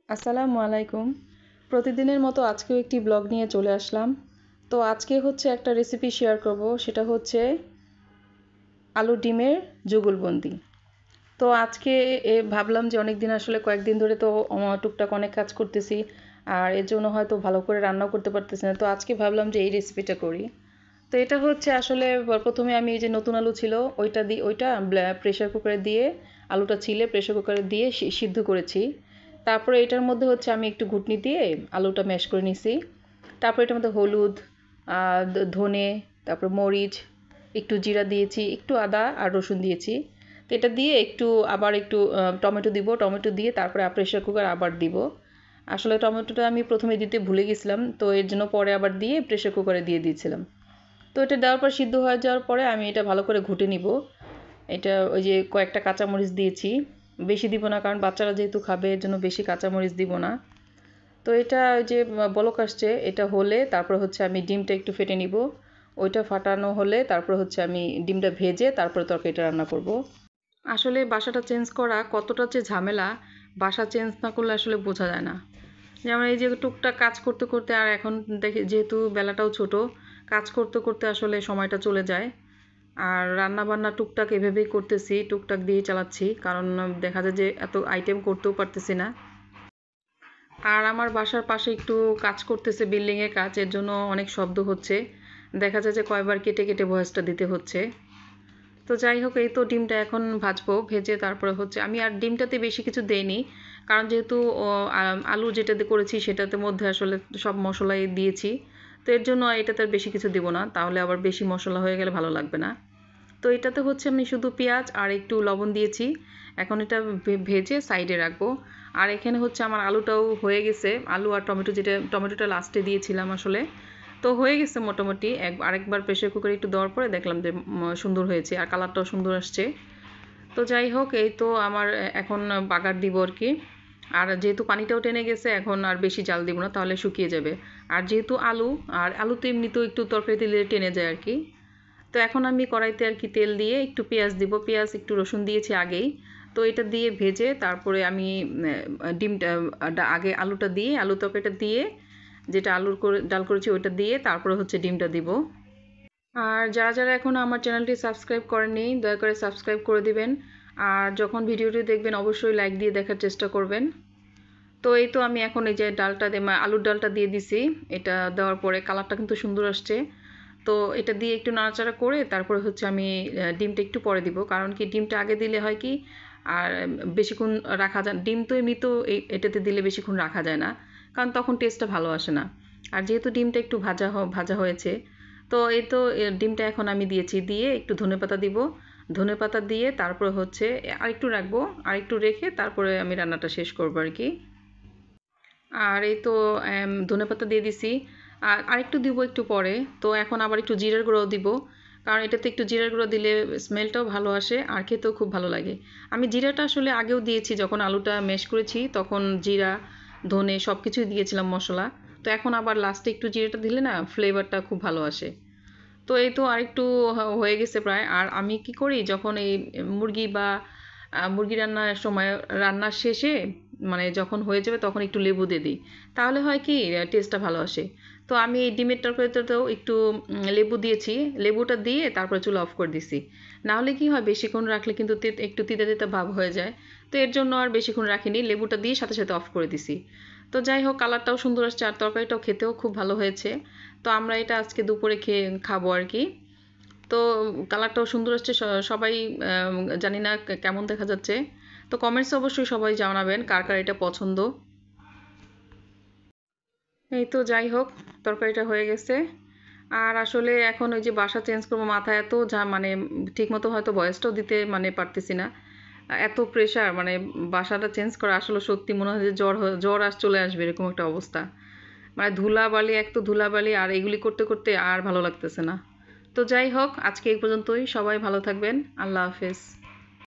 আসসালামু আলাইকুম। প্রতিদিনের মতো আজকেও একটি ব্লগ নিয়ে চলে আসলাম। তো আজকে হচ্ছে একটা রেসিপি শেয়ার করব, সেটা হচ্ছে আলু ডিমের যুগলবন্দি। তো আজকে ভাবলাম যে অনেক দিন আসলে কয়েকদিন ধরে তো টুকটাক অনেক কাজ করতেছি, আর এর জন্য হয়তো ভালো করে রান্নাও করতে পারতেছি না। তো আজকে ভাবলাম যে এই রেসিপিটা করি। তো এটা হচ্ছে আসলে প্রথমে আমি এই যে নতুন আলু ছিল ওইটা প্রেশার কুকারে দিয়ে, আলুটা ছিলে প্রেশার কুকারে দিয়ে সিদ্ধ করেছি। তারপরে এটার মধ্যে হচ্ছে আমি একটু ঘুটনি দিয়ে আলুটা ম্যাশ করে নিছি। তারপরে এটার মধ্যে হলুদ, ধনে, তারপর মরিচ, একটু জিরা দিয়েছি, একটু আদা আর রসুন দিয়েছি। তো এটা দিয়ে আবার একটু টমেটো দিব, টমেটো দিয়ে তারপরে প্রেশার কুকার আবার দিব। আসলে টমেটোটা আমি প্রথমে দিতে ভুলে গেছিলাম, তো এর জন্য পরে আবার দিয়ে প্রেশার কুকারে দিয়ে দিয়েছিলাম। তো এটা দেওয়ার পর সিদ্ধ হয়ে যাওয়ার পরে আমি এটা ভালো করে ঘুটে নিব। এটা ওই যে কয়েকটা কাঁচামরিচ দিয়েছি, বেশি দিব না কারণ বাচ্চারা যেহেতু খাবে এর জন্য বেশি কাঁচামরিচ দিব না। তো এটা ওই যে বলক আসছে, এটা হলে তারপর হচ্ছে আমি ডিমটা একটু ফেটে নিব। ওইটা ফাটানো হলে তারপর হচ্ছে আমি ডিমটা ভেজে তারপরে তরকারিটা রান্না করব। আসলে বাসাটা চেঞ্জ করা কতটা যে ঝামেলা, বাসা চেঞ্জ না করলে আসলে বোঝা যায় না। যেমন এই যে টুকটাক কাজ করতে করতে, আর এখন দেখি যেহেতু বেলাটাও ছোট, কাজ করতে করতে আসলে সময়টা চলে যায়। আর রান্না বান্না টুকটাক এভাবেই করতেছি, টুকটাক দিয়ে চালাচ্ছি, কারণ দেখা যায় যে এত আইটেম করতেও পারতেছি না। আর আমার বাসার পাশে একটু কাজ করতেছে, বিল্ডিংয়ের কাজ, এর জন্য অনেক শব্দ হচ্ছে। দেখা যায় যে কয়বার কেটে কেটে ভয়েসটা দিতে হচ্ছে। তো যাই হোক, এই তো ডিমটা এখন ভাজবো, ভেজে তারপরে হচ্ছে আমি আর ডিমটাতে বেশি কিছু দেইনি, কারণ যেহেতু আলু যেটাতে করেছি সেটাতে মধ্যে আসলে সব মশলাই দিয়েছি। তো এর জন্য এটাতে আর বেশি কিছু দিব না, তাহলে আবার বেশি মশলা হয়ে গেলে ভালো লাগবে না। তো এটাতে হচ্ছে আমি শুধু পেঁয়াজ আর একটু লবণ দিয়েছি। এখন এটা ভেজে সাইডে রাখবো। আর এখানে হচ্ছে আমার আলুটাও হয়ে গেছে, আলু আর টমেটো, যেটা টমেটোটা লাস্টে দিয়েছিলাম আসলে। তো হয়ে গেছে মোটামুটি, আরেকবার প্রেসার কুকারে একটু দেওয়ার পরে দেখলাম যে সুন্দর হয়েছে আর কালারটাও সুন্দর আসছে। তো যাই হোক, এই তো আমার এখন বাগার দিব আর কি। আর যেহেতু পানিটাও টেনে গেছে, এখন আর বেশি জাল দিব না, তাহলে শুকিয়ে যাবে। আর যেহেতু আলু তো এমনিতেও একটু তরকারি দিলে টেনে যায় আর কি। তো এখন আমি কড়াইতে আর কি তেল দিয়ে একটু পেঁয়াজ দিব, পেঁয়াজ একটু রসুন দিয়েছি আগেই। তো এটা দিয়ে ভেজে তারপরে আমি ডিমটা আগে আলুটা দিয়ে, আলু তরকারিটা দিয়ে, যেটা আলুর করে ডাল করেছি ওইটা দিয়ে তারপরে হচ্ছে ডিমটা দিব। আর যারা যারা এখনও আমার চ্যানেলটি সাবস্ক্রাইব করেননি, দয়া করে সাবস্ক্রাইব করে দিবেন। আর যখন ভিডিওটি দেখবেন অবশ্যই লাইক দিয়ে দেখার চেষ্টা করবেন। তো এই তো আমি এখন এই যে ডালটা আলুর ডালটা দিয়ে দিছি। এটা দেওয়ার পরে কালারটা কিন্তু সুন্দর আসছে। তো এটা দিয়ে একটু নাড়াচাড়া করে তারপরে হচ্ছে আমি ডিমটা একটু পরে দিব, কারণ কি ডিমটা আগে দিলে হয় কি, আর বেশিক্ষণ রাখা যায়, ডিম তো এমনিতেও এটাতে দিলে বেশিক্ষণ রাখা যায় না, কারণ তখন টেস্টটা ভালো আসে না। আর যেহেতু ডিমটা একটু ভাজা হয়েছে, তো এই তো ডিমটা এখন আমি দিয়েছি, দিয়ে একটু ধনেপাতা দিব। ধনেপাতা দিয়ে তারপরে হচ্ছে আরেকটু রাখবো, আরেকটু রেখে তারপরে আমি রান্নাটা শেষ করবো আর কি। আর এই তো ধনেপাতা দিয়ে দিছি। আর আরেকটু দিব একটু পরে। তো এখন আবার একটু জিরার গুঁড়োও দিব, কারণ এটাতে একটু জিরার গুঁড়ো দিলে স্মেলটাও ভালো আসে আর খেতেও খুব ভালো লাগে। আমি জিরাটা আসলে আগেও দিয়েছি, যখন আলুটা ম্যাশ করেছি তখন জিরা, ধনে সব কিছুই দিয়েছিলাম মশলা। তো এখন আবার লাস্টে একটু জিরাটা দিলে না ফ্লেভারটা খুব ভালো আসে। তো এই তো আরেকটু হয়ে গেছে প্রায়। আর আমি কি করি, যখন এই মুরগি বা মুরগি রান্নার সময়, রান্নার শেষে মানে যখন হয়ে যাবে তখন একটু লেবু দিয়ে দিই, তাহলে হয় কি টেস্টটা ভালো আসে। তো আমি এই ডিমের তরকারিতেও একটু লেবু দিয়েছি, লেবুটা দিয়ে তারপরে চুলা অফ করে দিছি। না হলে কি হয়, বেশিক্ষণ রাখলে কিন্তু একটু তিতা তিতা ভাব হয়ে যায়। তো এর জন্য আর বেশিক্ষণ রাখিনি, লেবুটা দিয়ে সাথে সাথে অফ করে দিছি। তো যাই হোক, কালারটাও সুন্দর আসছে আর তরকারিটাও খেতেও খুব ভালো হয়েছে। তো আমরা এটা আজকে দুপুরে খাবো আর কি। তো কালারটাও সুন্দর আসছে, সবাই জানি না কেমন দেখা যাচ্ছে। তো কমেন্টসে অবশ্যই সবাই জানাবেন কার কার এটা পছন্দ। এই তো যাই হোক, তরকারিটা হয়ে গেছে। আর আসলে এখন ওই যে বাসা চেঞ্জ করবো, মাথায় এত যা মানে ঠিকমতো হয়তো ভয়েসটাও দিতে মানে পারতেছি না, এত প্রেশার মানে বাসাটা চেঞ্জ করা, আসলে সত্যি মনে হয় যে জ্বর চলে আসবে এরকম একটা অবস্থা। মানে ধুলাবালি, এক তো ধুলাবালি, আর এগুলি করতে করতে আর ভালো লাগতেছে না। তো যাই হোক, আজকে এই পর্যন্তই, সবাই ভালো থাকবেন, আল্লাহ হাফেজ।